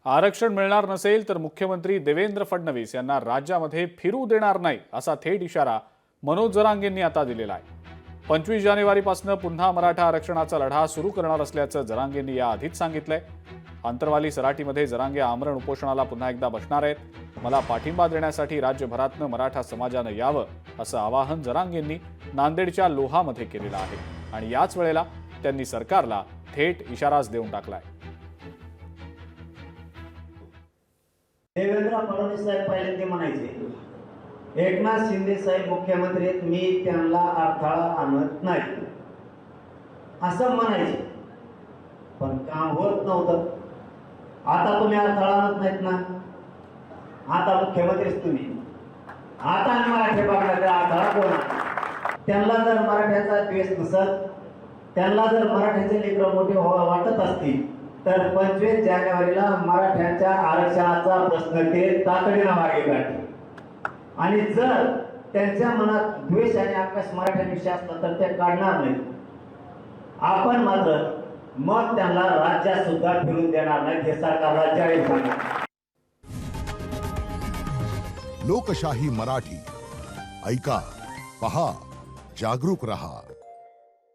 आरक्षण मिळणार नसेल तर मुख्यमंत्री देवेंद्र फडणवीस यांना राज्यामध्ये फिरू देणार नाही असा थेट इशारा मनोज जरांगेंनी आता दिलेला आहे। 25 जानेवारीपासून पुन्हा मराठा आरक्षणाचा लढा सुरू करणार असल्याचं जरांगेंनी याआधीच सांगितलंय। अंतरवाली सराटीमध्ये जरांगे आमरण उपोषणाला पुन्हा एकदा बसणार आहेत। मला पाठिंबा देण्यासाठी राज्यभरातनं मराठा समाजानं यावं असं आवाहन जरांगेंनी नांदेडच्या लोहामध्ये केलेलं आहे आणि याच वेळेला त्यांनी सरकारला थेट इशाराच देऊन टाकलाय। देवेंद्र फडणवीस साहेब पहिल्यांदा म्हणायचे, एकनाथ शिंदे साहेब मुख्यमंत्री आहेत, मी त्यांना अडथळा आणत नाही असं म्हणायचे, पण काम होत नव्हतं। आता तुम्ही अडथळा आणत नाहीत ना, आता मुख्यमंत्रीच तुम्ही, आता मराठी बांधला अडथळा कोण? त्यांना जर मराठ्याचा द्वेष नसत, त्यांना जर मराठ्याचे लेकरं मोठे वाटत असतील तर 25 जानेवारीला मराठ्यांच्या आरक्षणाचा प्रश्न ते तातडीने मागे काढतील। आणि जर त्यांच्या मनात द्वेष आणि आकाश मराठ्यांविषयी असला तर ते काढणार नाही। आपण मात्र मग त्यांना राज्यात सुद्धा फिरून देणार नाही हे सरकारला जाहीर सांगा। लोकशाही मराठी ऐका, पहा, जागरूक रहा।